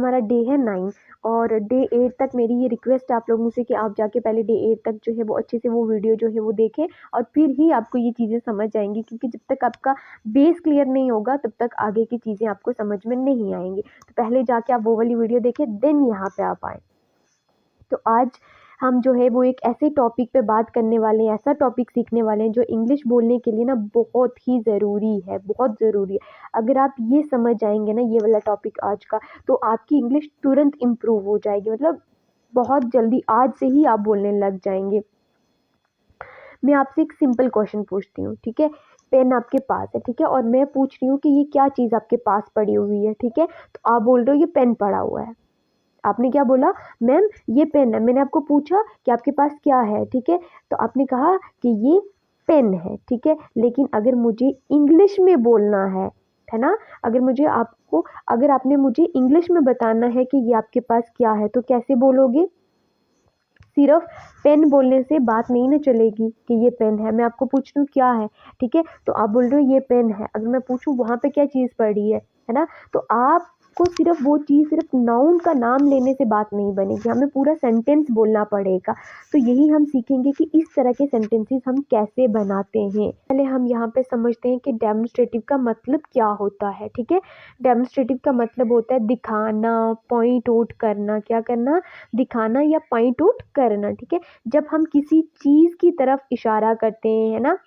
हमारा डे है 9 और डे 8 तक मेरी ये रिक्वेस्ट है आप लोगों से कि आप जाके पहले डे 8 तक जो है वो अच्छे से वो वीडियो जो है वो देखें और फिर ही आपको ये चीज़ें समझ आएंगी, क्योंकि जब तक आपका बेस क्लियर नहीं होगा तब तक आगे की चीज़ें आपको समझ में नहीं आएंगी। तो पहले जाके आप वो वाली वीडियो देखें, देन यहाँ पे आप आए। तो आज हम जो है वो एक ऐसे टॉपिक पे बात करने वाले हैं, ऐसा टॉपिक सीखने वाले हैं जो इंग्लिश बोलने के लिए ना बहुत ही ज़रूरी है, बहुत ज़रूरी है। अगर आप ये समझ जाएंगे ना ये वाला टॉपिक आज का, तो आपकी इंग्लिश तुरंत इम्प्रूव हो जाएगी, मतलब बहुत जल्दी आज से ही आप बोलने लग जाएंगे। मैं आपसे एक सिंपल क्वेश्चन पूछती हूँ, ठीक है। पेन आपके पास है, ठीक है, और मैं पूछ रही हूँ कि ये क्या चीज़ आपके पास पड़ी हुई है, ठीक है। तो आप बोल रहे हो ये पेन पड़ा हुआ है। आपने क्या बोला, मैम ये पेन है। मैंने आपको पूछा कि आपके पास क्या है, ठीक है, तो आपने कहा कि ये पेन है, ठीक है। लेकिन अगर मुझे इंग्लिश में बोलना है ना, अगर आपने मुझे इंग्लिश में बताना है कि ये आपके पास क्या है, तो कैसे बोलोगे? सिर्फ पेन बोलने से बात नहीं ना चलेगी कि ये पेन है। मैं आपको पूछ रही हूँ क्या है, ठीक है, तो आप बोल रहे हो ये पेन है। अगर मैं पूछूँ वहाँ पे क्या चीज़ पड़ी है ना, तो आपको सिर्फ वो चीज़, सिर्फ नाउन का नाम लेने से बात नहीं बनेगी, हमें पूरा सेंटेंस बोलना पड़ेगा। तो यही हम सीखेंगे कि इस तरह के सेंटेंसेस हम कैसे बनाते हैं। पहले हम यहाँ पे समझते हैं कि डेमोन्स्ट्रेटिव का मतलब क्या होता है, ठीक है। डेमोन्स्ट्रेटिव का मतलब होता है दिखाना, पॉइंट आउट करना। क्या करना? दिखाना या पॉइंट आउट करना, ठीक है। जब हम किसी चीज़ की तरफ इशारा करते हैं, है ना,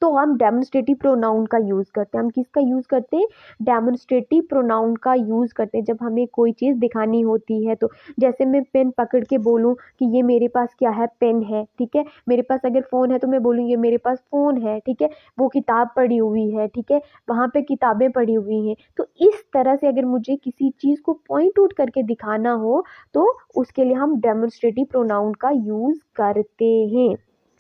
तो हम डेमोन्स्ट्रेटिव प्रोनाउन का यूज़ करते हैं। हम किसका यूज़ करते हैं? डेमोन्स्ट्रेटिव प्रोनाउन का यूज़ करते हैं जब हमें कोई चीज़ दिखानी होती है। तो जैसे मैं पेन पकड़ के बोलूँ कि ये मेरे पास क्या है? पेन है, ठीक है। मेरे पास अगर फ़ोन है तो मैं बोलूँ ये मेरे पास फ़ोन है, ठीक है। वो किताब पड़ी हुई है, ठीक है, वहाँ पे किताबें पड़ी हुई हैं। तो इस तरह से अगर मुझे किसी चीज़ को पॉइंट आउट करके दिखाना हो तो उसके लिए हम डेमोन्स्ट्रेटिव प्रोनाउन का यूज़ करते हैं,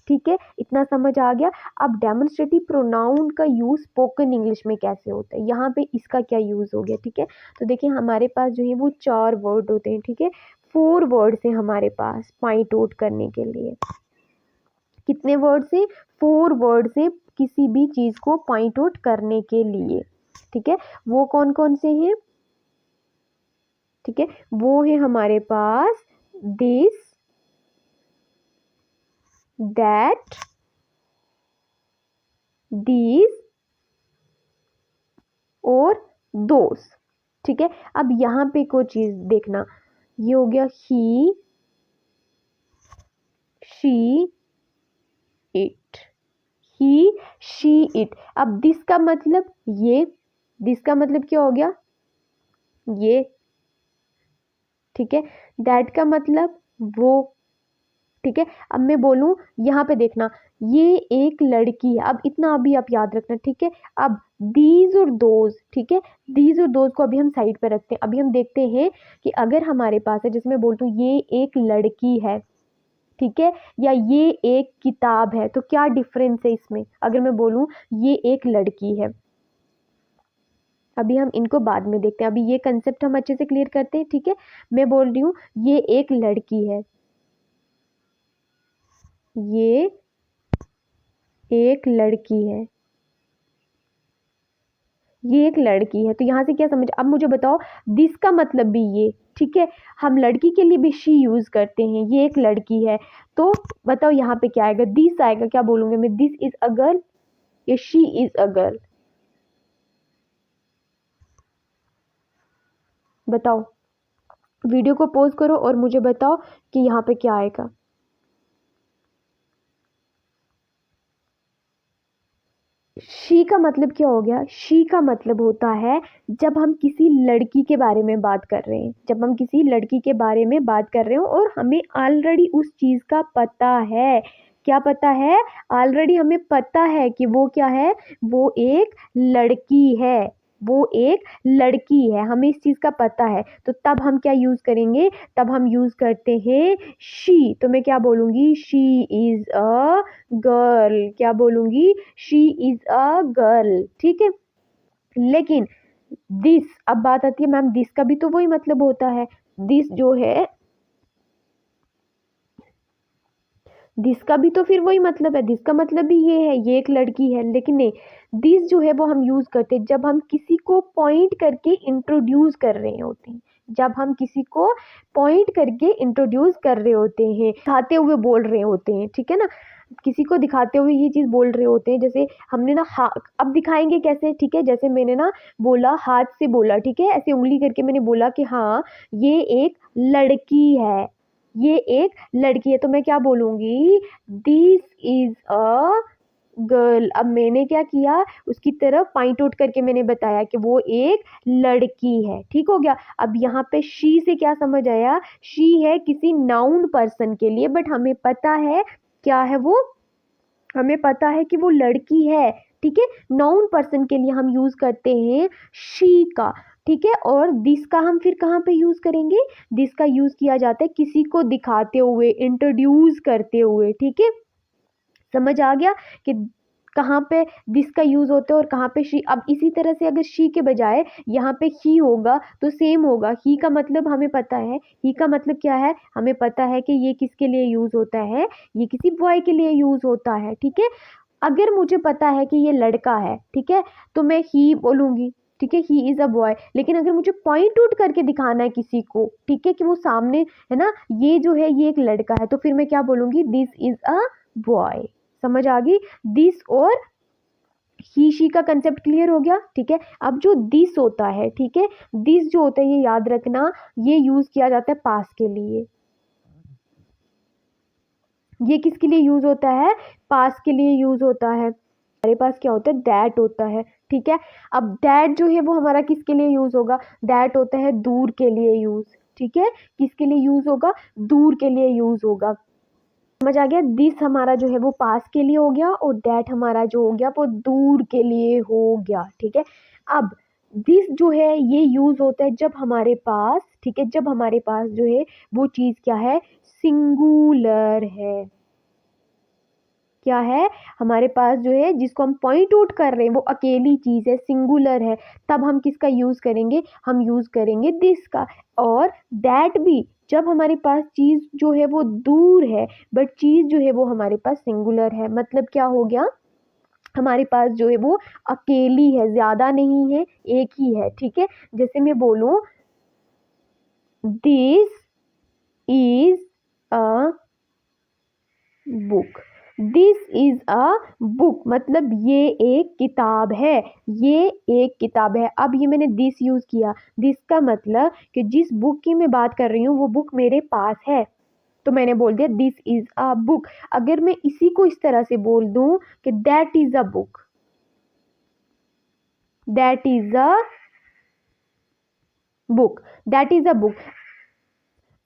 ठीक है। इतना समझ आ गया। अब डेमोन्स्ट्रेटिव प्रोनाउन का यूज़ स्पोकन इंग्लिश में कैसे होता है, यहाँ पे इसका क्या यूज़ हो गया, ठीक है। तो देखिए हमारे पास जो है वो 4 वर्ड होते हैं, ठीक है। 4 वर्ड्स हैं हमारे पास पॉइंट आउट करने के लिए। कितने वर्ड से? 4 वर्ड से किसी भी चीज़ को पॉइंट आउट करने के लिए, ठीक है। वो कौन कौन से हैं? ठीक है, वो है हमारे पास दिस, दैट, दीज और दोस, ठीक है। अब यहाँ पे कोई चीज़ देखना, ये हो गया he, she, it, he, she, it. अब दिस का मतलब ये, दिस का मतलब क्या हो गया? ये, ठीक है। दैट का मतलब वो, ठीक है। अब मैं बोलूँ, यहाँ पे देखना, ये एक लड़की है। अब इतना अभी आप याद रखना, ठीक है। अब दीज और दोज, ठीक है, दीज और दोज को अभी हम साइड पे रखते हैं। अभी हम देखते हैं कि अगर हमारे पास है, जिसमें बोलती हूँ ये एक लड़की है, ठीक है, या ये एक किताब है, तो क्या डिफरेंस है इसमें? अगर मैं बोलूँ ये एक लड़की है, अभी हम इनको बाद में देखते हैं, अभी ये कंसेप्ट हम अच्छे से क्लियर करते हैं, ठीक है। मैं बोल रही हूँ ये एक लड़की है, ये एक लड़की है, ये एक लड़की है। तो यहाँ से क्या समझ? अब मुझे बताओ, दिस का मतलब भी ये, ठीक है, हम लड़की के लिए भी शी यूज करते हैं, ये एक लड़की है। तो बताओ यहाँ पे क्या आएगा? दिस आएगा। क्या बोलूंगी मैं? दिस इज अ गर्ल या शी इज अ गर्ल? बताओ, वीडियो को पॉज करो और मुझे बताओ कि यहाँ पे क्या आएगा। शी का मतलब क्या हो गया? शी का मतलब होता है जब हम किसी लड़की के बारे में बात कर रहे हैं, जब हम किसी लड़की के बारे में बात कर रहे हो और हमें ऑलरेडी उस चीज़ का पता है। क्या पता है? ऑलरेडी हमें पता है कि वो क्या है, वो एक लड़की है, वो एक लड़की है, हमें इस चीज़ का पता है। तो तब हम क्या यूज़ करेंगे? तब हम यूज़ करते हैं शी। तो मैं क्या बोलूँगी? She is a girl. क्या बोलूँगी? शी इज़ अ गर्ल, ठीक है। लेकिन दिस, अब बात आती है मैम दिस का भी तो वही मतलब होता है। दिस जो है, दिस का भी तो फिर वही मतलब है, दिस का मतलब भी ये है, ये एक लड़की है। लेकिन नहीं, दिस जो है वो हम यूज़ करते हैं जब हम किसी को पॉइंट करके इंट्रोड्यूस कर रहे होते हैं। जब हम किसी को पॉइंट करके इंट्रोड्यूस कर रहे होते हैं, दिखाते हुए बोल रहे होते हैं, ठीक है ना, किसी को दिखाते हुए ये चीज़ बोल रहे होते हैं। जैसे हमने ना अब दिखाएंगे कैसे, ठीक है, जैसे मैंने ना बोला, हाथ से बोला, ठीक है, ऐसे उंगली करके मैंने बोला कि हाँ ये एक लड़की है, ये एक लड़की है, तो मैं क्या बोलूँगी, दिस इज अ गर्ल। अब मैंने क्या किया, उसकी तरफ पॉइंट आउट करके मैंने बताया कि वो एक लड़की है, ठीक हो गया। अब यहाँ पे शी से क्या समझ आया, शी है किसी नाउन पर्सन के लिए, बट हमें पता है क्या है वो, हमें पता है कि वो लड़की है, ठीक है। नाउन पर्सन के लिए हम यूज करते हैं शी का, ठीक है। और दिस का हम फिर कहाँ पे यूज करेंगे, दिस का यूज किया जाता है किसी को दिखाते हुए, इंट्रोड्यूस करते हुए, ठीक है। समझ आ गया कि कहाँ पे दिस का यूज होता है और कहाँ पे शी। अब इसी तरह से अगर शी के बजाय यहाँ पे ही होगा तो सेम होगा। ही का मतलब हमें पता है, ही का मतलब क्या है, हमें पता है कि ये किसके लिए यूज होता है, ये किसी बॉय के लिए यूज होता है, ठीक है। अगर मुझे पता है कि ये लड़का है, ठीक है, तो मैं ही बोलूंगी, ठीक है, ही इज अ बॉय। लेकिन अगर मुझे पॉइंट आउट करके दिखाना है किसी को, ठीक है, कि वो सामने है ना, ये जो है ये एक लड़का है, तो फिर मैं क्या बोलूंगी, दिस इज अ बॉय। समझ आ गई, दिस और ही शी का कंसेप्ट क्लियर हो गया, ठीक है। अब जो दिस होता है, ठीक है, दिस जो होता है ये याद रखना, ये यूज किया जाता है पास के लिए। ये किसके लिए यूज होता है, पास के लिए यूज होता है। हमारे पास क्या होता है, दैट होता है, ठीक है। अब दैट जो है वो हमारा किसके लिए यूज होगा, दैट होता है दूर के लिए यूज, ठीक है। किसके लिए यूज होगा, दूर के लिए यूज होगा। समझ आ गया, दिस हमारा जो है वो पास के लिए हो गया और दैट हमारा जो हो गया वो दूर के लिए हो गया, ठीक है। अब दिस जो है ये यूज होता है जब हमारे पास, ठीक है, जब हमारे पास जो है वो चीज क्या है, सिंगुलर है। क्या है, हमारे पास जो है जिसको हम पॉइंट आउट कर रहे हैं वो अकेली चीज है, सिंगुलर है, तब हम किसका यूज करेंगे, हम यूज करेंगे दिस का। और दैट भी जब हमारे पास चीज जो है वो दूर है बट चीज जो है वो हमारे पास सिंगुलर है, मतलब क्या हो गया, हमारे पास जो है वो अकेली है, ज्यादा नहीं है, एक ही है, ठीक है। जैसे मैं बोलूं, this is a book, this is a book मतलब ये एक किताब है, ये एक किताब है। अब ये मैंने दिस यूज किया, दिस का मतलब कि जिस बुक की मैं बात कर रही हूँ वो बुक मेरे पास है, तो मैंने बोल दिया दिस इज अ बुक। अगर मैं इसी को इस तरह से बोल दूं कि that is a book, that is a book, that is a book.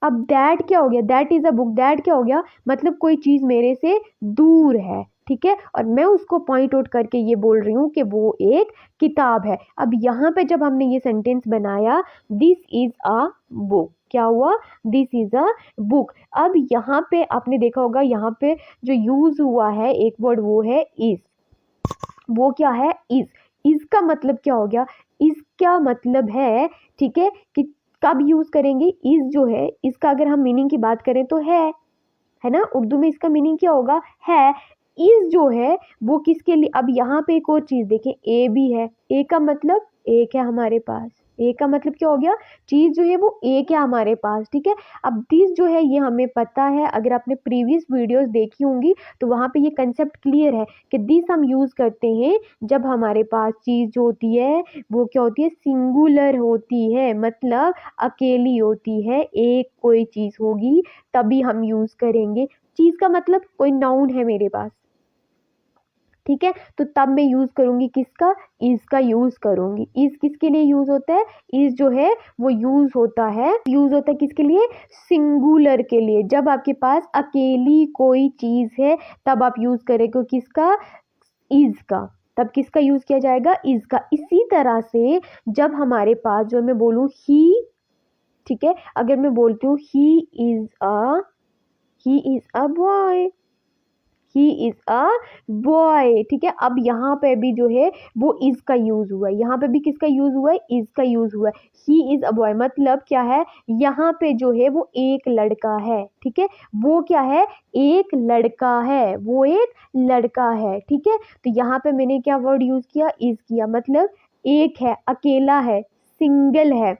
अब दैट क्या हो गया, that is a book, that क्या हो गया, मतलब कोई चीज मेरे से दूर है, ठीक है, और मैं उसको पॉइंट आउट करके ये बोल रही हूँ कि वो एक किताब है। अब यहाँ पे जब हमने ये सेंटेंस बनाया, दिस इज अ बुक, क्या हुआ, दिस इज अ बुक। अब यहाँ पे आपने देखा होगा, यहाँ पे जो यूज हुआ है एक वर्ड वो है इज, वो क्या है, इज का मतलब क्या हो गया, इज क्या मतलब है, ठीक है, कि कब यूज करेंगे, इज जो है इसका अगर हम मीनिंग की बात करें तो है ना, उर्दू में इसका मीनिंग क्या होगा, है। इज जो है वो किसके लिए, अब यहाँ पे एक और चीज देखें, ए भी है, ए का मतलब एक है हमारे पास, ए का मतलब क्या हो गया, चीज जो है वो एक है हमारे पास, ठीक है। अब दिस जो है ये हमें पता है, अगर आपने प्रीवियस वीडियोस देखी होंगी तो वहां पे ये कंसेप्ट क्लियर है कि दिस हम यूज करते हैं जब हमारे पास चीज जो होती है वो क्या होती है, सिंगुलर होती है, मतलब अकेली होती है, एक कोई चीज होगी तभी हम यूज करेंगे। चीज का मतलब कोई नाउन है मेरे पास, ठीक है, तो तब मैं यूज करूंगी किसका, इज का यूज करूंगी। इज किसके लिए यूज होता है, इज जो है वो यूज होता है किसके लिए, सिंगुलर के लिए। जब आपके पास अकेली कोई चीज है तब आप यूज करेंगे किसका, इज का, तब किसका यूज किया जाएगा, इज का। इसी तरह से जब हमारे पास जो मैं बोलूं ही, ठीक है, अगर मैं बोलती हूँ he is a boy, he is a boy, ठीक है। अब यहाँ पे भी जो है वो इज का यूज हुआ है, यहाँ पे भी किसका यूज हुआ है, इज का यूज हुआ है। ही इज अ बॉय मतलब क्या है, यहाँ पे जो है वो एक लड़का है, ठीक है, वो क्या है, एक लड़का है, वो एक लड़का है, ठीक है। तो यहाँ पे मैंने क्या वर्ड यूज किया, इज किया, मतलब एक है, अकेला है, सिंगल है,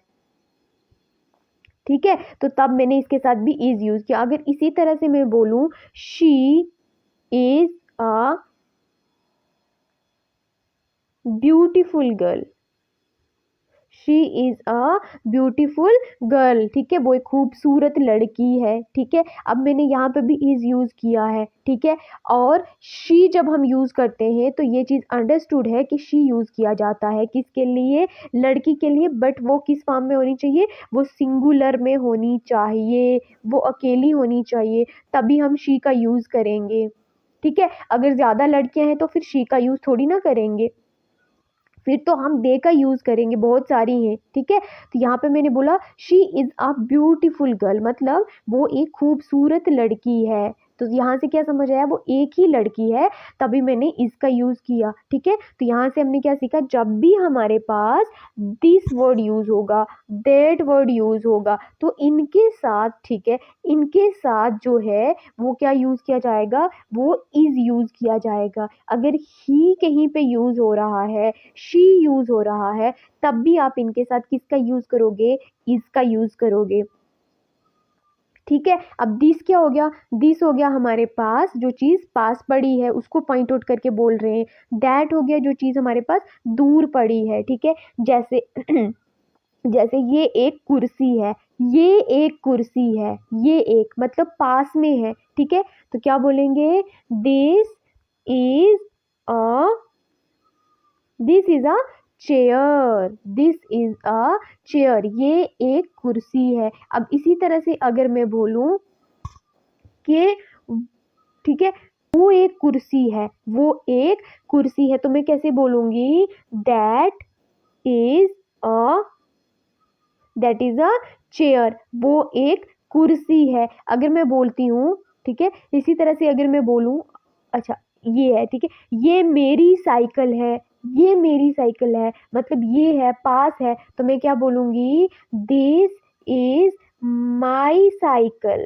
ठीक है, तो तब मैंने इसके साथ भी इज यूज किया। अगर इसी तरह से मैं बोलूं she is a beautiful girl, she is a beautiful girl, ठीक है, वो एक खूबसूरत लड़की है, ठीक है। अब मैंने यहाँ पे भी इज यूज किया है, ठीक है। और शी जब हम यूज करते हैं तो ये चीज अंडरस्टूड है कि शी यूज किया जाता है किसके लिए, लड़की के लिए, बट वो किस फॉर्म में होनी चाहिए, वो सिंगुलर में होनी चाहिए, वो अकेली होनी चाहिए, तभी हम शी का यूज करेंगे, ठीक है। अगर ज्यादा लड़कियां हैं तो फिर शी का यूज थोड़ी ना करेंगे, फिर तो हम दे का यूज करेंगे, बहुत सारी हैं, ठीक है। तो यहाँ पे मैंने बोला she is a beautiful girl, मतलब वो एक खूबसूरत लड़की है। तो यहाँ से क्या समझ आया, वो एक ही लड़की है, तभी मैंने इसका यूज किया, ठीक है। तो यहाँ से हमने क्या सीखा, जब भी हमारे पास दिस वर्ड यूज होगा, दैट वर्ड यूज होगा, तो इनके साथ, ठीक है, इनके साथ जो है वो क्या यूज किया जाएगा, वो इज यूज किया जाएगा। अगर ही कहीं पे यूज हो रहा है, शी यूज हो रहा है, तब भी आप इनके साथ किसका यूज करोगे, इसका यूज करोगे, ठीक है। अब दिस क्या हो गया, दिस हो गया हमारे पास जो चीज पास पड़ी है उसको पॉइंट आउट करके बोल रहे हैं। दैट हो गया जो चीज हमारे पास दूर पड़ी है, ठीक है। जैसे जैसे ये एक कुर्सी है, ये एक कुर्सी है, ये एक मतलब पास में है, ठीक है। तो क्या बोलेंगे, this is a this is a chair, this is a chair, ये एक कुर्सी है। अब इसी तरह से अगर मैं बोलूं कि, ठीक है, वो एक कुर्सी है, वो एक कुर्सी है, तो मैं कैसे बोलूंगी, that is a that is a chair, वो एक कुर्सी है। अगर मैं बोलती हूँ, ठीक है, इसी तरह से अगर मैं बोलूँ, अच्छा ये है, ठीक है, ये मेरी साइकिल है, ये मेरी साइकिल है, मतलब ये है पास है, तो मैं क्या बोलूंगी, this is my cycle,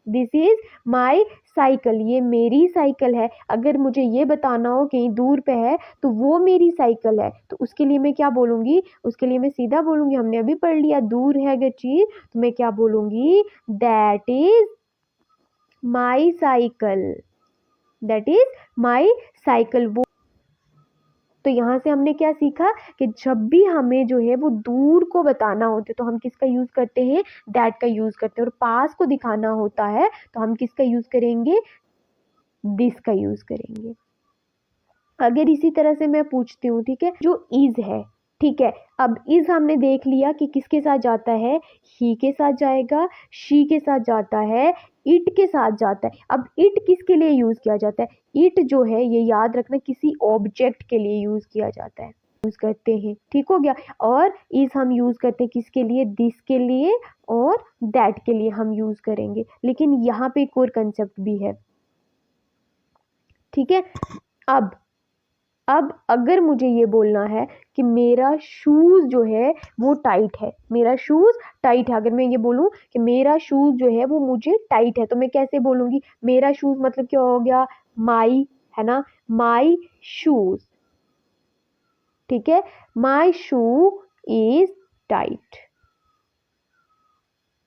this is my cycle, ये मेरी साइकिल है। अगर मुझे ये बताना हो कहीं दूर पे है तो वो मेरी साइकिल है, तो उसके लिए मैं क्या बोलूंगी, उसके लिए मैं सीधा बोलूंगी, हमने अभी पढ़ लिया दूर है अगर चीज, तो मैं क्या बोलूंगी, that is my cycle, that is my cycle, वो। तो यहाँ से हमने क्या सीखा कि जब भी हमें जो है वो दूर को बताना होता है तो हम किसका यूज करते हैं, दैट का यूज करते हैं, और पास को दिखाना होता है तो हम किसका यूज करेंगे, दिस का यूज करेंगे। अगर इसी तरह से मैं पूछती हूँ, ठीक है, जो इज है, ठीक है, अब इज हमने देख लिया कि किसके साथ जाता है, ही के साथ जाएगा, शी के साथ जाता है, इट के साथ जाता है। अब इट किसके लिए यूज किया जाता है, इट जो है ये याद रखना किसी ऑब्जेक्ट के लिए यूज किया जाता है, यूज करते हैं, ठीक हो गया। और इज हम यूज करते हैं किसके लिए, दिस के लिए और दैट के लिए हम यूज करेंगे। लेकिन यहाँ पे एक और कंसेप्ट भी है, ठीक है। अब अब अगर मुझे ये बोलना है कि मेरा शूज जो है वो टाइट है, मेरा शूज टाइट है, अगर मैं ये बोलूं कि मेरा शूज जो है वो मुझे टाइट है, तो मैं कैसे बोलूंगी, मेरा शूज मतलब क्या हो गया, माई, है ना, माई शूज, ठीक है, माई शू इज टाइट,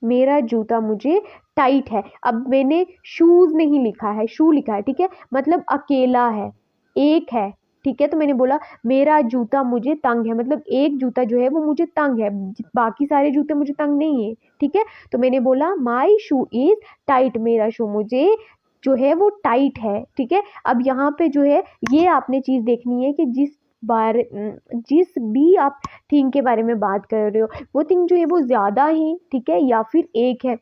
मेरा जूता मुझे टाइट है। अब मैंने शूज नहीं लिखा है, शू लिखा है, ठीक है, मतलब अकेला है, एक है, ठीक है। तो मैंने बोला मेरा जूता मुझे तंग है, मतलब एक जूता जो है वो मुझे तंग है, बाकी सारे जूते मुझे तंग नहीं है, ठीक है। तो मैंने बोला माई शू इज टाइट, मेरा शू मुझे जो है वो टाइट है, ठीक है। अब यहाँ पे जो है ये आपने चीज देखनी है कि जिस भी आप थिंग के बारे में बात कर रहे हो वो थिंग जो है वो ज्यादा है, ठीक है, या फिर एक है,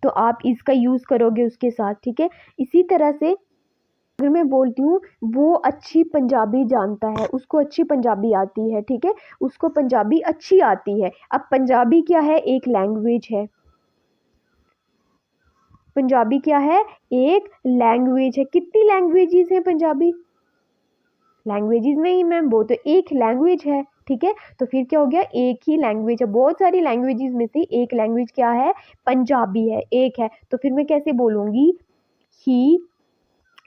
तो आप इसका यूज करोगे उसके साथ, ठीक है। इसी तरह से अगर मैं बोलती हूँ वो अच्छी पंजाबी जानता है, उसको अच्छी पंजाबी आती है, ठीक है, उसको पंजाबी अच्छी आती है। अब पंजाबी क्या है, एक लैंग्वेज है, पंजाबी क्या है, एक लैंग्वेज है। कितनी लैंग्वेजेस हैं पंजाबी, लैंग्वेजेस नहीं मैम, वो तो एक लैंग्वेज है, ठीक है। तो फिर क्या हो गया, एक ही लैंग्वेज है, बहुत सारी लैंग्वेजेस में से एक लैंग्वेज क्या है, पंजाबी है, एक है। तो फिर मैं कैसे बोलूंगी, ही,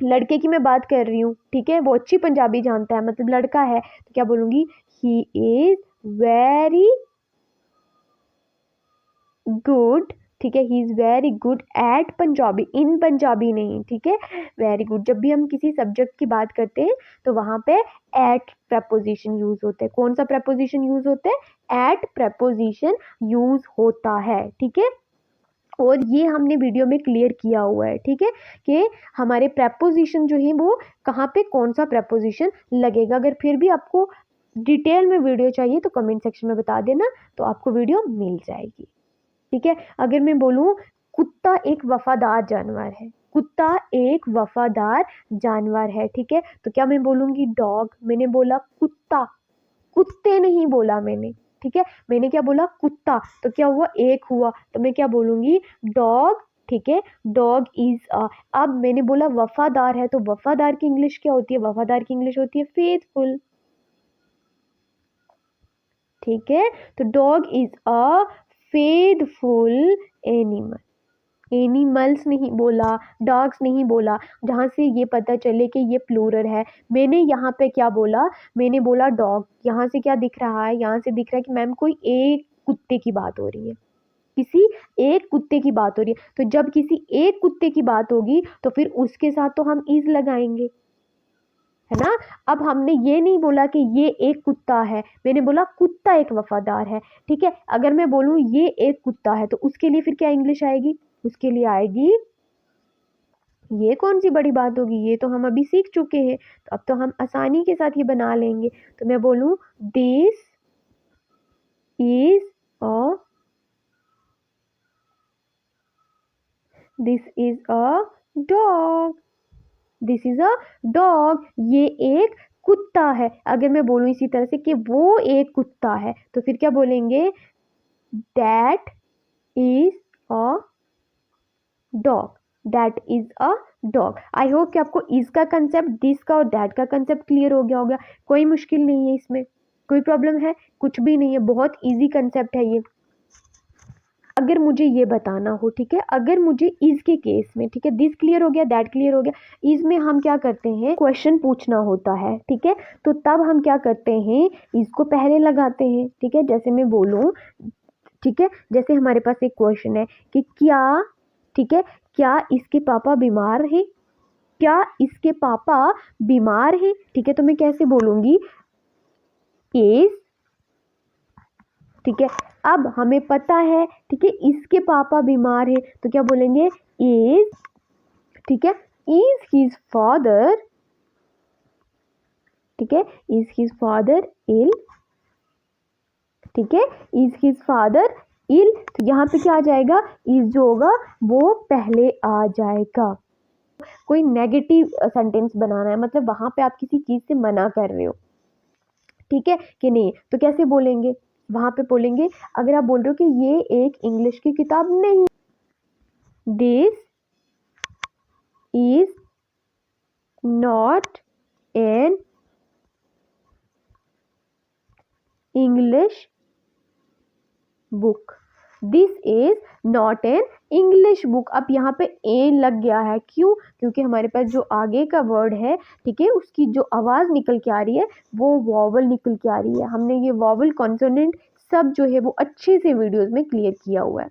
लड़के की मैं बात कर रही हूँ, ठीक है, वो अच्छी पंजाबी जानता है, मतलब लड़का है, तो क्या बोलूंगी, ही इज वेरी गुड, ठीक है, he is very good at Punjabi, in Punjabi नहीं, ठीक है, वेरी गुड। जब भी हम किसी सब्जेक्ट की बात करते हैं तो वहाँ पे एट प्रपोजिशन यूज़ होते हैं। कौन सा प्रपोजिशन यूज़ होता है? एट प्रपोजिशन यूज़ होता है, ठीक है। और ये हमने वीडियो में क्लियर किया हुआ है, ठीक है, कि हमारे प्रपोजिशन जो है वो कहाँ पे कौन सा प्रपोजिशन लगेगा। अगर फिर भी आपको डिटेल में वीडियो चाहिए तो कमेंट सेक्शन में बता देना, तो आपको वीडियो मिल जाएगी, ठीक है। अगर मैं बोलूँ कुत्ता एक वफादार जानवर है, कुत्ता एक वफादार जानवर है, ठीक है, तो क्या मैं बोलूँगी डॉग? मैंने बोला कुत्ता, कुत्ते नहीं बोला मैंने, ठीक है, मैंने क्या बोला? कुत्ता। तो क्या हुआ? एक हुआ, तो मैं क्या बोलूँगी? डॉग, ठीक है, डॉग इज अ। अब मैंने बोला वफादार है, तो वफादार की इंग्लिश क्या होती है? वफादार की इंग्लिश होती है फेथफुल, ठीक है। तो dog is a faithful animal. Animals नहीं बोला, डॉग्स नहीं बोला, जहाँ से ये पता चले कि ये प्लूरल है। मैंने यहाँ पे क्या बोला? मैंने बोला डॉग। यहाँ से क्या दिख रहा है? यहाँ से दिख रहा है कि मैम कोई एक कुत्ते की बात हो रही है, किसी एक कुत्ते की बात हो रही है। तो जब किसी एक कुत्ते की बात होगी तो फिर उसके साथ तो हम इज लगाएंगे, है ना। अब हमने ये नहीं बोला कि ये एक कुत्ता है, मैंने बोला कुत्ता एक वफादार है, ठीक है। अगर मैं बोलूँ ये एक कुत्ता है तो उसके लिए फिर क्या इंग्लिश आएगी? उसके लिए आएगी, ये कौन सी बड़ी बात होगी, ये तो हम अभी सीख चुके हैं, तो अब तो हम आसानी के साथ ये बना लेंगे। तो मैं बोलूँ this is a, this is a dog, this is a dog, ये एक कुत्ता है। अगर मैं बोलूँ इसी तरह से कि वो एक कुत्ता है तो फिर क्या बोलेंगे? That is a dog, that is a dog. I hope कि आपको इसका कंसेप्ट, दिस का और दैट का कंसेप्ट क्लियर हो गया होगा। कोई मुश्किल नहीं है इसमें, कोई प्रॉब्लम है? कुछ भी नहीं है, बहुत इजी कंसेप्ट है ये। अगर मुझे ये बताना हो, ठीक है, अगर मुझे इज के केस में, ठीक है, दिस क्लियर हो गया, दैट क्लियर हो गया, इज में हम क्या करते हैं? क्वेश्चन पूछना होता है, ठीक है, तो तब हम क्या करते हैं? इसको पहले लगाते हैं, ठीक है। जैसे मैं बोलूँ, ठीक है, जैसे हमारे पास एक क्वेश्चन है कि क्या, ठीक है, क्या इसके पापा बीमार है? क्या इसके पापा बीमार है? ठीक है, तो मैं कैसे बोलूँगी? इज, ठीक है। अब हमें पता है, ठीक है, इसके पापा बीमार है, तो क्या बोलेंगे? इज, ठीक है, इज हिज फादर, ठीक है, इज हिज फादर इल, ठीक है, इज हिज फादर इल। तो यहाँ पे क्या आ जाएगा? इज जो होगा वो पहले आ जाएगा। कोई नेगेटिव सेंटेंस बनाना है, मतलब वहां पे आप किसी चीज से मना कर रहे हो, ठीक है कि नहीं, तो कैसे बोलेंगे? वहां पे बोलेंगे, अगर आप बोल रहे हो कि ये एक इंग्लिश की किताब नहीं, this is not an English book, this is not an English book. अब यहाँ पे ए लग गया है, क्यों? क्योंकि हमारे पास जो आगे का वर्ड है, ठीक है, उसकी जो आवाज़ निकल के आ रही है वो वॉवल निकल के आ रही है। हमने ये वॉवल कॉन्सोनेंट सब जो है वो अच्छे से वीडियोस में क्लियर किया हुआ है,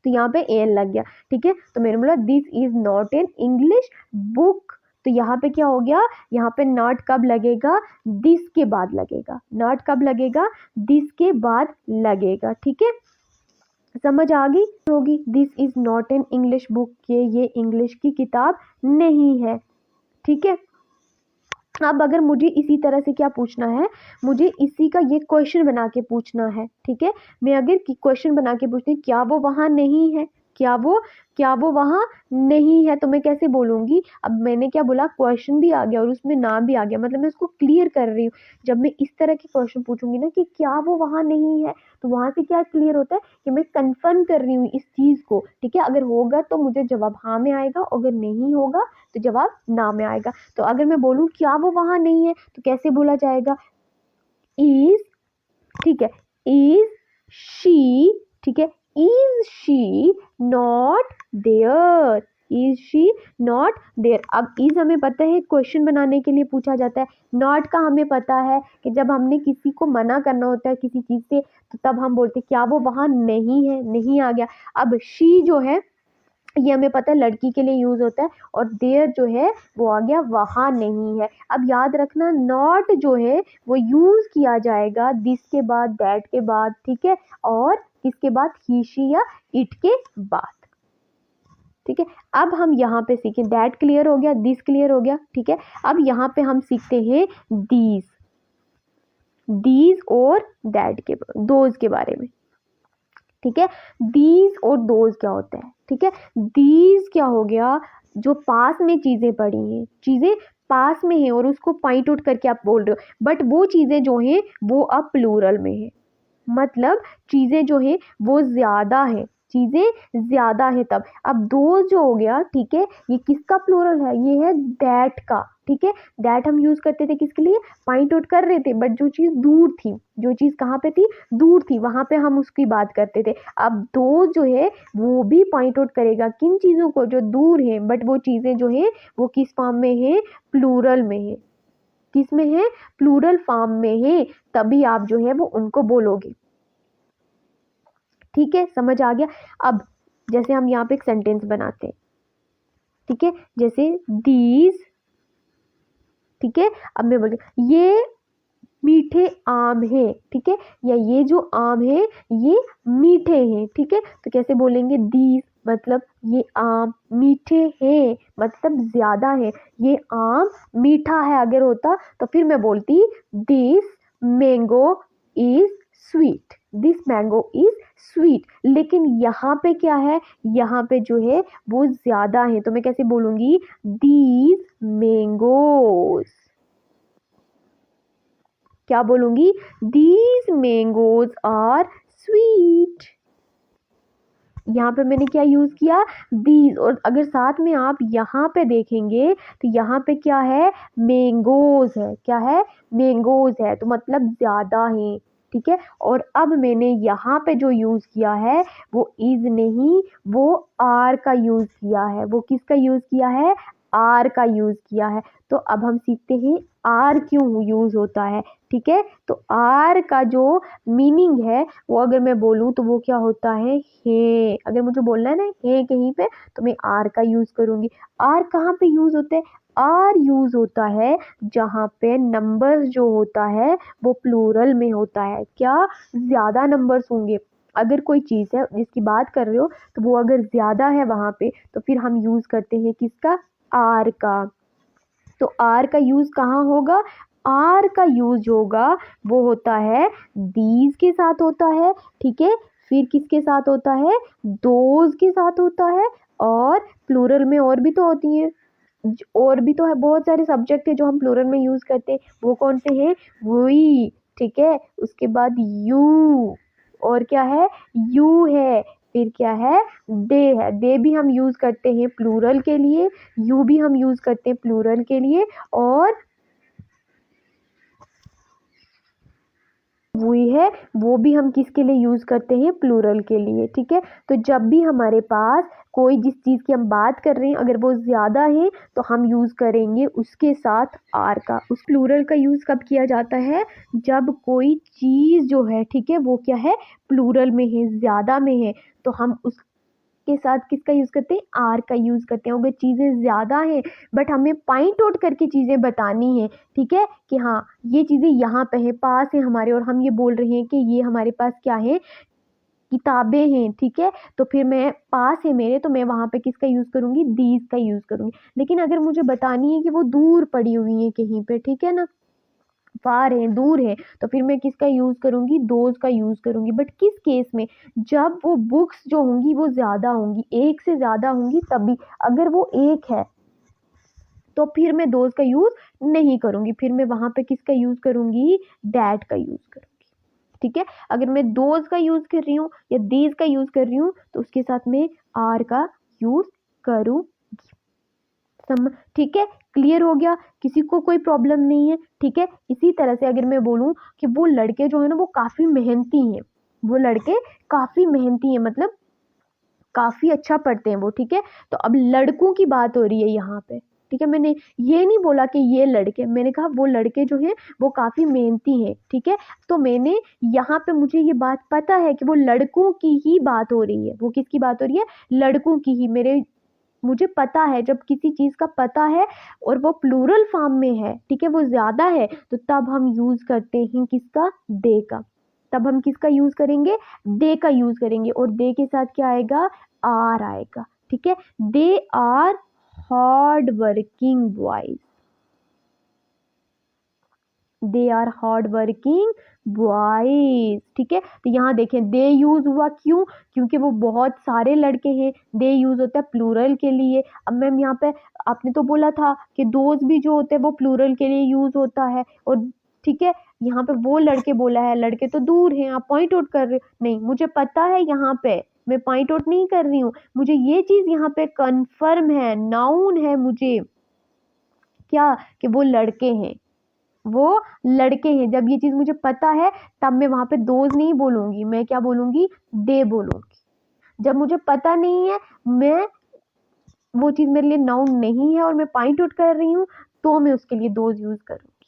तो यहाँ पे एन लग गया, ठीक है। तो मैंने बोला this is not an English book, तो यहाँ पे क्या हो गया? यहाँ पे नॉट कब लगेगा? दिस के बाद लगेगा। नॉट कब लगेगा? दिस के बाद लगेगा, ठीक है। समझ आ गई होगी? This is not an English book, ये इंग्लिश की किताब नहीं है, ठीक है। अब अगर मुझे इसी तरह से क्या पूछना है, मुझे इसी का ये क्वेश्चन बना के पूछना है, ठीक है। मैं अगर क्वेश्चन बना के पूछती हूँ क्या वो वहाँ नहीं है, क्या वो वहाँ नहीं है, तो मैं कैसे बोलूँगी? अब मैंने क्या बोला? क्वेश्चन भी आ गया और उसमें नाम भी आ गया, मतलब मैं उसको क्लियर कर रही हूँ। जब मैं इस तरह के क्वेश्चन पूछूंगी ना कि क्या वो वहाँ नहीं है, तो वहाँ से क्या क्लियर होता है कि मैं कंफर्म कर रही हूँ इस चीज़ को, ठीक है। अगर होगा तो मुझे जवाब हाँ में आएगा, अगर नहीं होगा तो जवाब ना में आएगा। तो अगर मैं बोलूँ क्या वो वहाँ नहीं है, तो कैसे बोला जाएगा? इज, ठीक है, इज शी, ठीक है, is she not there, is she not there. अब इज हमें पता है क्वेश्चन बनाने के लिए पूछा जाता है, नॉट का हमें पता है कि जब हमने किसी को मना करना होता है किसी चीज़ से तो तब हम बोलते हैं क्या वो वहाँ नहीं है, नहीं आ गया। अब शी जो है ये हमें पता है लड़की के लिए यूज होता है, और देयर जो है वो आ गया वहाँ नहीं है। अब याद रखना नॉट जो है वो यूज किया जाएगा दिस के बाद, दैट के बाद, ठीक है, और किसके बाद, ही शी या इट के बाद, ठीक है। अब हम यहाँ पे सीखें, दैट क्लियर हो गया, दिस क्लियर हो गया, ठीक है। अब यहाँ पे हम सीखते हैं दीज और दैट के, दोज के बारे में, ठीक है। दीज और दोज क्या होता है, ठीक है। दीज क्या हो गया, जो पास में चीजें पड़ी हैं, चीजें पास में हैं और उसको पॉइंट आउट करके आप बोल रहे हो, बट वो चीजें जो हैं वो अब प्लूरल में है, मतलब चीजें जो है वो ज्यादा है, चीजें ज्यादा है तब। अब दो जो हो गया, ठीक है, ये किसका प्लूरल है, ये है दैट का, ठीक है। दैट हम यूज करते थे किसके लिए, पॉइंट आउट कर रहे थे, बट जो चीज दूर थी, जो चीज कहाँ पे थी, दूर थी, वहां पे हम उसकी बात करते थे। अब दो जो है वो भी पॉइंट आउट करेगा किन चीजों को, जो दूर है, बट वो चीजें जो है वो किस फॉर्म में है, प्लूरल में है, किस में है, प्लूरल फॉर्म में है, तभी आप जो है वो उनको बोलोगे, ठीक है, समझ आ गया। अब जैसे हम यहाँ पे एक सेंटेंस बनाते हैं, ठीक है, जैसे दीज, ठीक है। अब मैं बोल ये मीठे आम है, ठीक है, या ये जो आम है ये मीठे हैं, ठीक है। तो कैसे बोलेंगे, दीज मतलब ये आम मीठे हैं, मतलब ज्यादा है, ये आम मीठा है अगर होता तो फिर मैं बोलती this mango is sweet, this mango is sweet. लेकिन यहाँ पे क्या है, यहाँ पे जो है वो ज्यादा है, तो मैं कैसे बोलूंगी, दीज मैंगोज, क्या बोलूंगी, दीज मैंगोज आर स्वीट। यहाँ पे मैंने क्या यूज किया, दीज, और अगर साथ में आप यहाँ पे देखेंगे तो यहाँ पे क्या है, मैंगोज है, क्या है, मैंगोज है, तो मतलब ज्यादा है, ठीक है। और अब मैंने यहाँ पे जो यूज किया है वो इज नहीं, वो आर का यूज किया है, वो किसका यूज किया है, आर का यूज किया है। तो अब हम सीखते हैं आर क्यों यूज होता है, ठीक है। तो आर का जो मीनिंग है वो अगर मैं बोलूँ तो वो क्या होता है अगर मुझे बोलना है ना है कहीं पे, तो मैं आर का यूज करूंगी। आर कहाँ पे यूज होता है, आर यूज होता है जहाँ पे नंबर्स जो होता है वो प्लूरल में होता है, क्या, ज्यादा नंबर्स होंगे। अगर कोई चीज़ है जिसकी बात कर रहे हो तो वो अगर ज्यादा है वहां पे, तो फिर हम यूज करते हैं किसका, आर का। तो आर का यूज कहाँ होगा, आर का यूज होगा वो होता है दीज के साथ होता है, ठीक है, फिर किसके साथ होता है, दोज के साथ होता है, और प्लूरल में और भी तो होती हैं, और भी तो है, बहुत सारे सब्जेक्ट है जो हम प्लूरल में यूज करते हैं, वो कौन से हैं, वी, ठीक है, उसके बाद यू, और क्या है, यू है, फिर क्या है, दे है, दे भी हम यूज करते हैं प्लूरल के लिए, यू भी हम यूज करते हैं प्लूरल के लिए, और वही है वो भी हम किसके लिए यूज करते हैं, प्लूरल के लिए, ठीक है। तो जब भी हमारे पास कोई जिस चीज की हम बात कर रहे हैं अगर वो ज्यादा है तो हम यूज करेंगे उसके साथ आर का। उस प्लूरल का यूज कब किया जाता है, जब कोई चीज जो है, ठीक है, वो क्या है, प्लूरल में है, ज्यादा में है, तो हम उस के साथ किसका यूज करते हैं, आर का यूज करते हैं। अगर चीजें ज्यादा हैं बट हमें पॉइंट आउट करके चीजें बतानी है, ठीक है, कि हाँ ये चीजें यहाँ पे है, पास है हमारे, और हम ये बोल रहे हैं कि ये हमारे पास क्या है, किताबें हैं, ठीक है, तो फिर मैं पास है मेरे, तो मैं वहां पे किसका यूज करूंगी, दीज का यूज करूंगी। लेकिन अगर मुझे बतानी है कि वो दूर पड़ी हुई है कहीं पे, ठीक है ना, फार है, दूर है, तो फिर मैं किसका यूज करूंगी, दोज का यूज करूंगी। बट किस केस में, जब वो बुक्स जो होंगी वो ज्यादा होंगी, एक से ज्यादा होंगी तभी। अगर वो एक है तो फिर मैं दोज का यूज नहीं करूंगी, फिर मैं वहां पे किसका यूज करूंगी, दैट का यूज करूंगी, ठीक है। अगर मैं दोज का यूज कर रही हूँ या दीज का यूज कर रही हूँ तो उसके साथ में आर का यूज करूँ, ठीक है, क्लियर हो गया, किसी को कोई प्रॉब्लम नहीं है, ठीक है। इसी तरह से अगर मैं बोलूं कि वो लड़के जो है ना वो काफी मेहनती हैं, वो लड़के काफी मेहनती हैं, मतलब काफ़ी अच्छा पढ़ते हैं वो, ठीक है। तो अब लड़कों की बात हो रही है यहाँ पे, ठीक है। मैंने ये नहीं बोला कि ये लड़के, मैंने कहा वो लड़के जो हैं वो काफ़ी मेहनती हैं, ठीक है। तो मैंने यहाँ पे मुझे ये बात पता है कि वो लड़कों की ही बात हो रही है। वो किसकी बात हो रही है? लड़कों की ही। मुझे पता है, जब किसी चीज़ का पता है और वो प्लूरल फॉर्म में है, ठीक है, वो ज़्यादा है, तो तब हम यूज़ करते हैं किसका? दे का। तब हम किसका यूज़ करेंगे? दे का यूज़ करेंगे। और दे के साथ क्या आएगा? आर आएगा, ठीक है। They are hard working boys. They are hard working boys, ठीक है। तो यहाँ देखें दे यूज हुआ, क्यों? क्योंकि वो बहुत सारे लड़के हैं। दे यूज होता है प्लूरल के लिए। अब मैम यहाँ पे आपने तो बोला था कि दोस्त भी जो होते हैं वो प्लूरल के लिए यूज होता है, और ठीक है, यहाँ पे वो लड़के बोला है, लड़के तो दूर हैं, आप पॉइंट आउट कर रहे हो। नहीं, मुझे पता है, यहाँ पे मैं पॉइंट आउट नहीं कर रही हूँ, मुझे ये चीज यहाँ पे कंफर्म है, नाउन है मुझे क्या, कि वो लड़के हैं, वो लड़के हैं। जब ये चीज मुझे पता है तब मैं वहां पे दोज नहीं बोलूंगी, मैं क्या बोलूंगी? दे बोलूंगी। जब मुझे पता नहीं है, मैं वो चीज मेरे लिए नाउन नहीं है और मैं पॉइंट आउट कर रही हूँ, तो मैं उसके लिए दोज यूज करूंगी,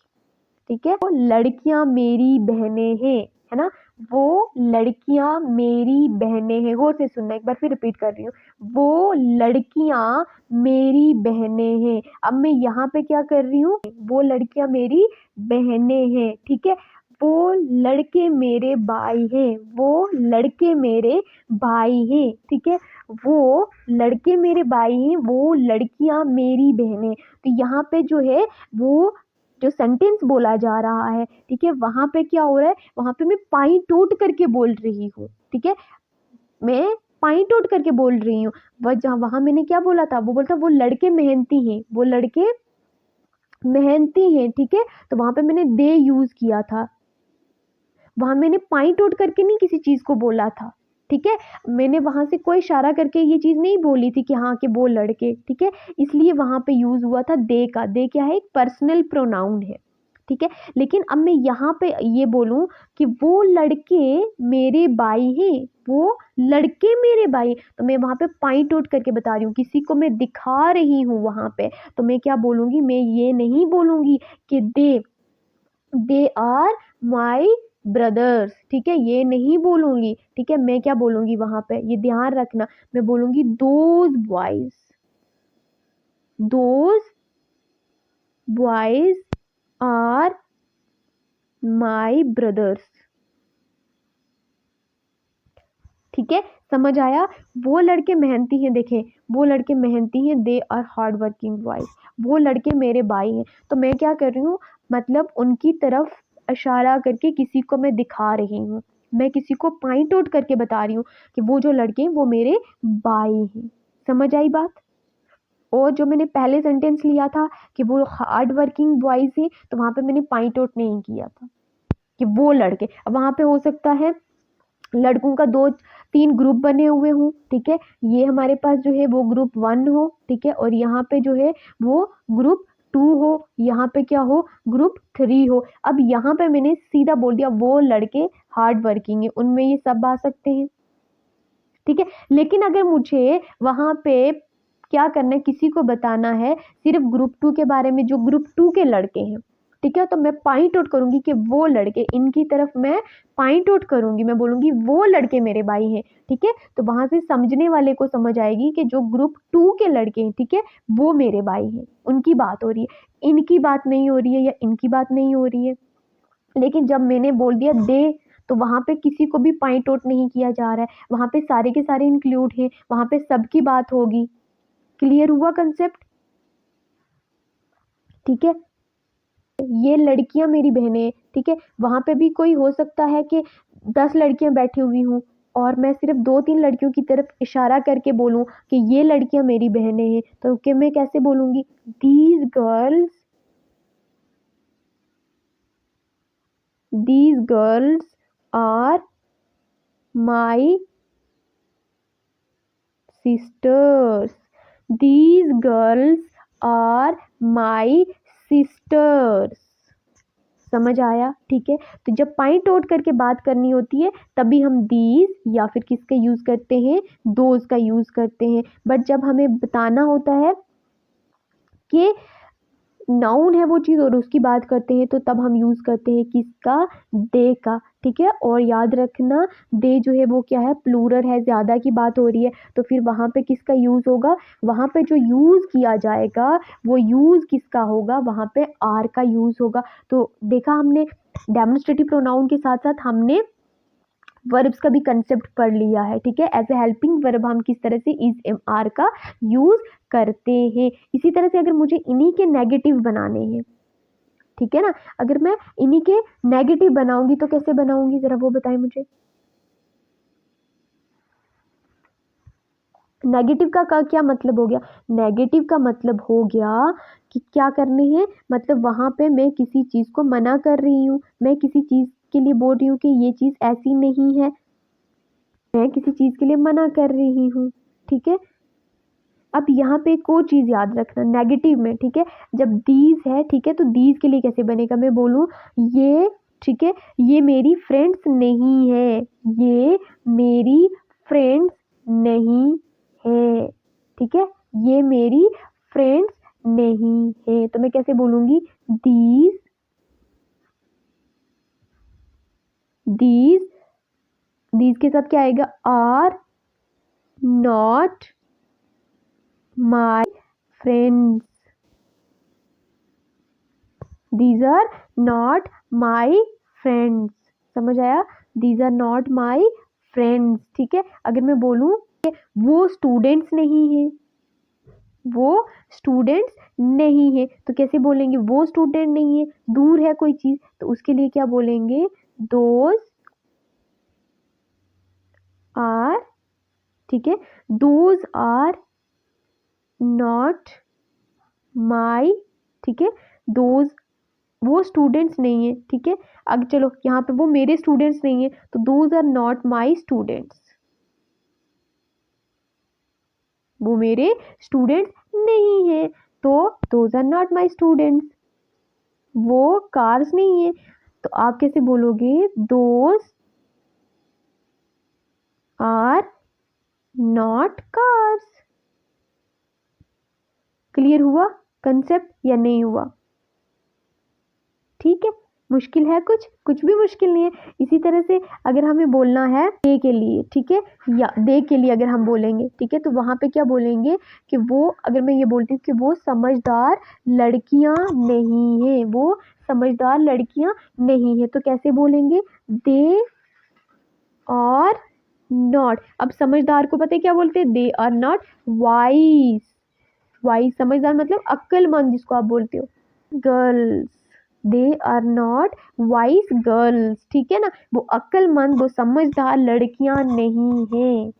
ठीक है। वो लड़कियां मेरी बहनें हैं, है ना। वो लड़कियां मेरी बहनें हैं, गौर से सुनना, एक बार फिर रिपीट कर रही हूँ। वो लड़कियां मेरी बहनें हैं। अब मैं यहाँ पे क्या कर रही हूँ? वो लड़कियां मेरी बहनें हैं, ठीक है। वो लड़के मेरे भाई हैं, वो लड़के मेरे भाई हैं, ठीक है। वो लड़के मेरे भाई हैं, वो लड़कियां मेरी बहनें। तो यहाँ पे जो है वो जो सेंटेंस बोला जा रहा है, ठीक है, वहां पे क्या हो रहा है? वहां पे मैं पॉइंट आउट करके बोल रही हूँ, ठीक है, मैं पॉइंट आउट करके बोल रही हूँ। वहां मैंने क्या बोला था? वो बोलता वो लड़के मेहनती हैं, वो लड़के मेहनती हैं, ठीक है। तो वहां पे मैंने दे यूज किया था, वहां मैंने पॉइंट आउट करके नहीं किसी चीज को बोला था, ठीक है। मैंने वहां से कोई इशारा करके ये चीज नहीं बोली थी कि हाँ कि वो लड़के, ठीक है। इसलिए वहां पे यूज हुआ था दे का। दे क्या है? एक पर्सनल प्रोनाउन है, ठीक है। लेकिन अब मैं यहाँ पे ये बोलूं कि वो लड़के मेरे भाई हैं, वो लड़के मेरे भाई, तो मैं वहां पे पॉइंट आउट करके बता रही हूँ, किसी को मैं दिखा रही हूँ वहां पे। तो मैं क्या बोलूंगी? मैं ये नहीं बोलूंगी कि दे आर माई ब्रदर्स, ठीक है, ये नहीं बोलूंगी, ठीक है। मैं क्या बोलूंगी वहां पे? ये ध्यान रखना, मैं बोलूंगी those boys are my brothers, ठीक है। समझ आया? वो लड़के मेहनती हैं, देखें, वो लड़के मेहनती हैं, they are hard working boys. वो लड़के मेरे भाई हैं। तो मैं क्या कर रही हूँ? मतलब उनकी तरफ इशारा करके किसी को मैं दिखा रही हूँ, मैं किसी को पॉइंट आउट करके बता रही हूँ कि वो जो लड़के हैं वो मेरे भाई हैं। समझ आई बात? और जो मैंने पहले सेंटेंस लिया था कि वो हार्ड वर्किंग बॉयज हैं, तो वहां पे मैंने पॉइंट आउट नहीं किया था कि वो लड़के। अब वहां पे हो सकता है लड़कों का 2-3 ग्रुप बने हुए हों, ठीक है। ये हमारे पास जो है वो ग्रुप 1 हो, ठीक है, और यहाँ पे जो है वो ग्रुप 2 हो, यहाँ पे क्या हो? ग्रुप 3 हो। अब यहाँ पे मैंने सीधा बोल दिया वो लड़के हार्ड वर्किंग है, उनमें ये सब आ सकते हैं, ठीक है। लेकिन अगर मुझे वहां पे क्या करना है? किसी को बताना है सिर्फ ग्रुप 2 के बारे में, जो ग्रुप 2 के लड़के हैं, ठीक है, तो मैं पॉइंट आउट करूंगी कि वो लड़के, इनकी तरफ मैं पॉइंट आउट करूंगी, मैं बोलूंगी वो लड़के मेरे भाई हैं, ठीक है। तो वहां से समझने वाले को समझ आएगी कि जो ग्रुप 2 के लड़के हैं, ठीक है, वो मेरे भाई हैं, उनकी बात हो रही है, इनकी बात नहीं हो रही है या इनकी बात नहीं हो रही है। लेकिन जब मैंने बोल दिया दे, तो वहां पे किसी को भी पॉइंट आउट नहीं किया जा रहा है, वहां पे सारे के सारे इंक्लूड हैं, वहां पे सबकी बात होगी। क्लियर हुआ कंसेप्ट? ठीक है। ये लड़कियां मेरी बहनें, ठीक है, वहां पे भी कोई हो सकता है कि 10 लड़कियां बैठी हुई हूँ और मैं सिर्फ 2-3 लड़कियों की तरफ इशारा करके बोलूं कि ये लड़कियां मेरी बहनें हैं, तो कि मैं कैसे बोलूंगी? These girls are my sisters. These girls are my sisters. समझ आया? ठीक है, तो जब पॉइंट आउट करके बात करनी होती है तभी हम दीज या फिर किसका यूज़ करते हैं, दोज का यूज़ करते हैं। बट जब हमें बताना होता है कि नाउन है वो चीज़ और उसकी बात करते हैं तो तब हम यूज़ करते हैं किसका, दे का। ठीक है, और याद रखना दे जो है वो क्या है, प्लूरल है, ज़्यादा की बात हो रही है तो फिर वहाँ पे किसका यूज़ होगा, वहाँ पे जो यूज़ किया जाएगा वो यूज़ किसका होगा, वहाँ पे आर का यूज़ होगा। तो देखा हमने डेमोन्स्ट्रेटिव प्रोनाउन के साथ साथ हमने वर्ब्स का भी कंसेप्ट पढ़ लिया है। ठीक है, एज ए हेल्पिंग वर्ब हम किस तरह से इज एम आर का यूज़ करते हैं। इसी तरह से अगर मुझे इन्हीं के नेगेटिव बनाने हैं, ठीक है ना, अगर मैं इन्हीं के नेगेटिव बनाऊंगी तो कैसे बनाऊंगी, जरा वो बताएं मुझे। नेगेटिव का क्या मतलब हो गया, नेगेटिव का मतलब हो गया कि क्या करने हैं, मतलब वहां पे मैं किसी चीज को मना कर रही हूँ, मैं किसी चीज के लिए बोल रही हूँ कि ये चीज ऐसी नहीं है, मैं किसी चीज के लिए मना कर रही हूँ। ठीक है, अब यहाँ पे एक और चीज याद रखना नेगेटिव में, ठीक है, जब दीज है, ठीक है, तो दीज के लिए कैसे बनेगा, मैं बोलूँ ये, ठीक है, ये मेरी फ्रेंड्स नहीं है, ये मेरी फ्रेंड्स नहीं है। ठीक है, ये मेरी फ्रेंड्स नहीं है, तो मैं कैसे बोलूंगी, दीज दीज दीज के साथ क्या आएगा, are not my friends, these are not my friends. समझ आया, these are not my friends. ठीक है, अगर मैं बोलूं कि वो स्टूडेंट्स नहीं है, वो स्टूडेंट्स नहीं है, तो कैसे बोलेंगे, वो स्टूडेंट नहीं है, दूर है कोई चीज तो उसके लिए क्या बोलेंगे, दोज आर, ठीक है, दोज आर नॉट माई, ठीक है, दोज, वो स्टूडेंट्स नहीं है। ठीक है, अब चलो यहाँ पे वो मेरे स्टूडेंट्स नहीं है तो those are not my students, वो मेरे स्टूडेंट्स नहीं है तो those are not my students. वो कार्स नहीं है तो आप कैसे बोलोगे, those are not cars. Clear हुआ कंसेप्ट या नहीं हुआ? ठीक है, मुश्किल है कुछ, कुछ भी मुश्किल नहीं है। इसी तरह से अगर हमें बोलना है दे के लिए, ठीक है, या दे के लिए अगर हम बोलेंगे, ठीक है, तो वहां पे क्या बोलेंगे कि वो, अगर मैं ये बोलती हूँ कि वो समझदार लड़कियां नहीं है, वो समझदार लड़कियां नहीं है, तो कैसे बोलेंगे, दे और नॉट। अब समझदार को पता है क्या बोलते हैं, they are not wise, wise समझदार मतलब अक्लमंद जिसको आप बोलते हो, girls, they are not wise girls. ठीक है ना, वो अक्लमंद, वो समझदार लड़कियां नहीं हैं।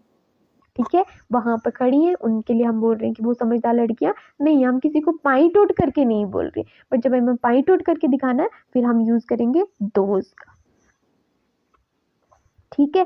ठीक है, वहां पर खड़ी हैं उनके लिए हम बोल रहे हैं कि वो समझदार लड़कियां नहीं, हम किसी को पॉइंट आउट करके नहीं बोल रहे, बट जब हमें पॉइंट आउट करके दिखाना है फिर हम यूज करेंगे दोज का। ठीक है,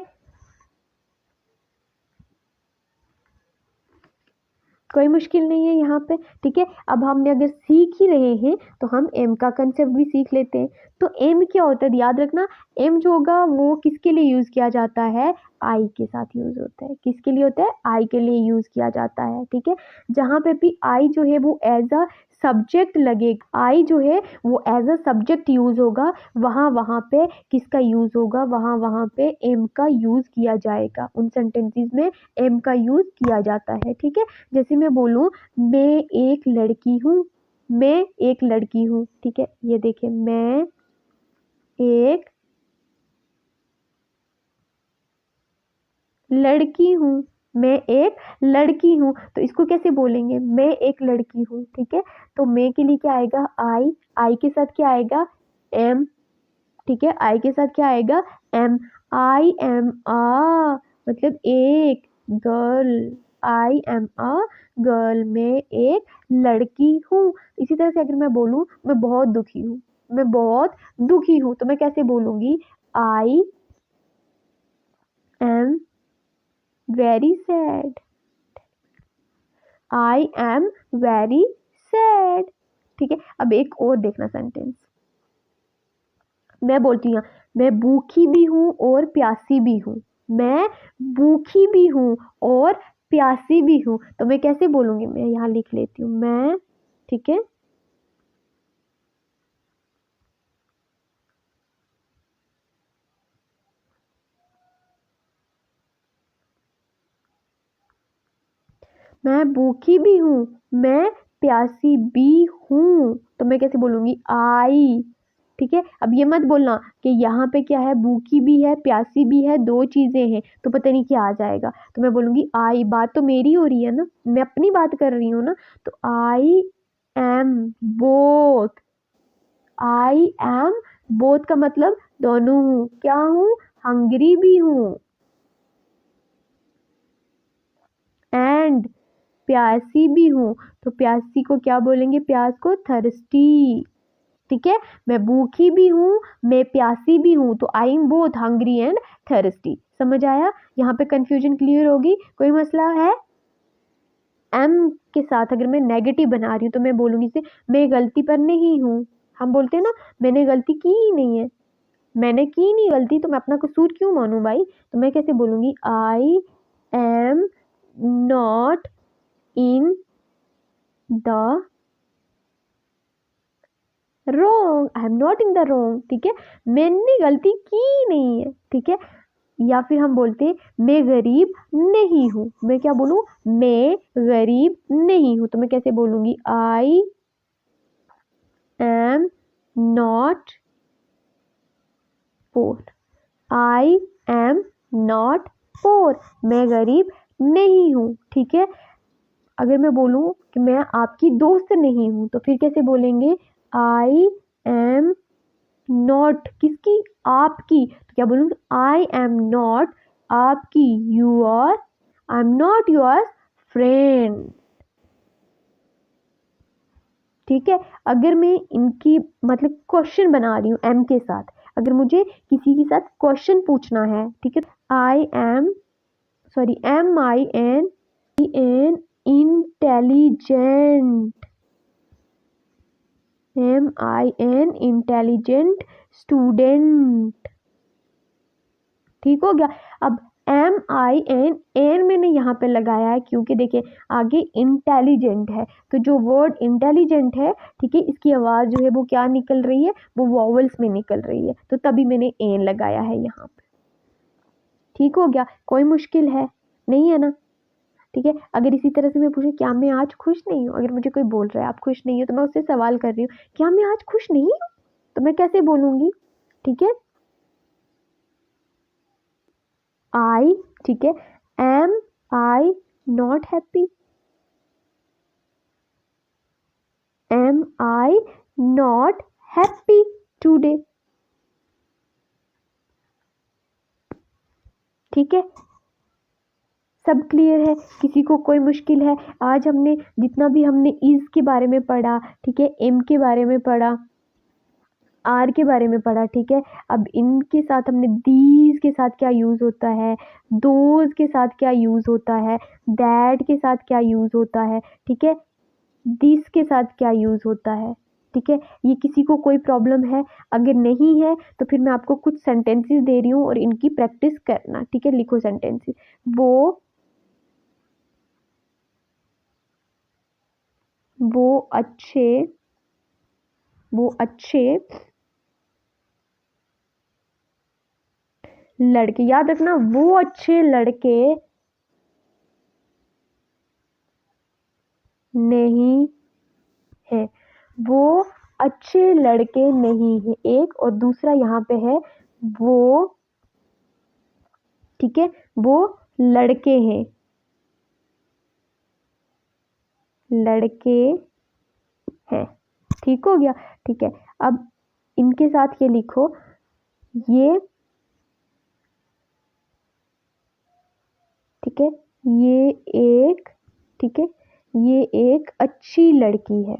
कोई मुश्किल नहीं है यहाँ पे। ठीक है, अब हमने अगर सीख ही रहे हैं तो हम एम का कंसेप्ट भी सीख लेते हैं। तो एम क्या होता है, याद रखना, एम जो होगा वो किसके लिए यूज किया जाता है, आई के साथ यूज होता है। किसके लिए होता है, आई के लिए यूज किया जाता है। ठीक है, जहाँ पे भी आई जो है वो एज अ सब्जेक्ट लगेगा, आई जो है वो एज अ सब्जेक्ट यूज होगा, वहाँ वहाँ पे किसका यूज होगा, वहाँ वहाँ पे एम का यूज किया जाएगा। उन सेंटेंसेस में एम का यूज किया जाता है। ठीक है, जैसे मैं बोलूँ मैं एक लड़की हूँ, मैं एक लड़की हूँ, ठीक है, ये देखिए मैं एक लड़की हूँ, मैं एक लड़की हूँ, तो इसको कैसे बोलेंगे, मैं एक लड़की हूँ। ठीक है, तो मैं के लिए क्या आएगा, आई के साथ क्या आएगा, एम। ठीक है, आई के साथ क्या आएगा, एम, आई एम आ, मतलब एक girl, I am a girl, मैं एक लड़की हूँ। इसी तरह से अगर मैं बोलूँ मैं बहुत दुखी हूँ, मैं बहुत दुखी हूँ, तो मैं कैसे बोलूँगी, I am very sad, I am very sad. ठीक है, अब एक और देखना सेंटेंस, मैं बोलती हूँ, मैं भूखी भी हूँ और प्यासी भी हूँ। मैं भूखी भी हूँ और प्यासी भी हूँ। तो मैं कैसे बोलूँगी, मैं यहाँ लिख लेती हूँ मैं, ठीक है। मैं भूखी भी हूँ, मैं प्यासी भी हूँ। तो मैं कैसे बोलूँगी, आई, ठीक है। अब ये मत बोलना कि यहाँ पे क्या है, भूखी भी है प्यासी भी है, दो चीज़ें हैं तो पता नहीं क्या आ जाएगा। तो मैं बोलूँगी आई, बात तो मेरी हो रही है ना, मैं अपनी बात कर रही हूँ ना। तो I am both, I am both का मतलब दोनों हूँ। क्या हूँ, हंग्री भी हूँ एंड प्यासी भी हूँ। तो प्यासी को क्या बोलेंगे, प्यास को थर्स्टी, ठीक है। मैं भूखी भी हूँ, मैं प्यासी भी हूँ, तो I am both hungry and thirsty. समझ आया, यहाँ पे कंफ्यूजन क्लियर होगी, कोई मसला है। एम के साथ अगर मैं नेगेटिव बना रही हूँ तो मैं बोलूँगी से मैं गलती पर नहीं हूँ। हम बोलते हैं ना, मैंने गलती की ही नहीं है, मैंने की नहीं गलती तो मैं अपना कसूर क्यों मानूं भाई। तो मैं कैसे बोलूँगी, I am not in the wrong, I am not in the wrong, ठीक है। मैंने गलती की नहीं है, ठीक है। या फिर हम बोलते हैं मैं गरीब नहीं हूँ। मैं क्या बोलूँ, मैं गरीब नहीं हूँ। तो मैं कैसे बोलूँगी, I am not poor, I am not poor, मैं गरीब नहीं हूँ, ठीक है। अगर मैं बोलूँ कि मैं आपकी दोस्त नहीं हूँ तो फिर कैसे बोलेंगे, आई एम नॉट किसकी, आपकी। तो क्या बोलूँगी, आई एम नॉट आपकी, you are, I am not your friend, ठीक है। अगर मैं इनकी मतलब क्वेश्चन बना रही हूँ एम के साथ, अगर मुझे किसी के साथ क्वेश्चन पूछना है, ठीक है, I am sorry am I an intelligent, am I an intelligent student, ठीक हो गया। अब एम आई एन मैंने यहाँ पे लगाया है क्योंकि देखिए आगे इंटेलिजेंट है, तो जो वर्ड इंटेलिजेंट है, ठीक है, इसकी आवाज़ जो है वो क्या निकल रही है, वो वॉवल्स में निकल रही है, तो तभी मैंने एन लगाया है यहाँ पे, ठीक हो गया। कोई मुश्किल है नहीं है ना, ठीक है। अगर इसी तरह से मैं पूछूं क्या मैं आज खुश नहीं हूँ, अगर मुझे कोई बोल रहा है आप खुश नहीं हो, तो मैं उससे सवाल कर रही हूँ क्या मैं आज खुश नहीं हूँ, तो मैं कैसे बोलूँगी, ठीक है। आई, ठीक है, am I not happy, am I not happy today, ठीक है। सब क्लियर है, किसी को कोई मुश्किल है। आज हमने जितना भी हमने इज के बारे में पढ़ा, ठीक है, एम के बारे में पढ़ा, आर के बारे में पढ़ा, ठीक है। अब इनके साथ हमने दीज के साथ क्या यूज़ होता है, दोज के साथ क्या यूज़ होता है, दैट के साथ क्या यूज़ होता है, ठीक है, दिस के साथ क्या यूज़ होता है, ठीक है। ये किसी को कोई प्रॉब्लम है, अगर नहीं है तो फिर मैं आपको कुछ सेंटेंसेस दे रही हूँ और इनकी प्रैक्टिस करना, ठीक है। लिखो सेंटेंसेस, वो अच्छे, वो अच्छे लड़के, याद रखना वो अच्छे लड़के नहीं है, वो अच्छे लड़के नहीं है, एक, और दूसरा यहाँ पे है वो, ठीक है, वो लड़के हैं, लड़के हैं, ठीक हो गया, ठीक है। अब इनके साथ ये लिखो, ये, ठीक है, ये एक, ठीक है, ये एक अच्छी लड़की है,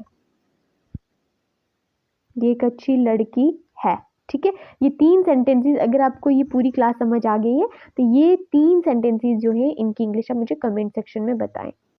ये एक अच्छी लड़की है, ठीक है। ये 3 सेंटेंसेस, अगर आपको ये पूरी क्लास समझ आ गई है तो ये 3 सेंटेंसेस जो है इनकी इंग्लिश आप मुझे कमेंट सेक्शन में बताएं।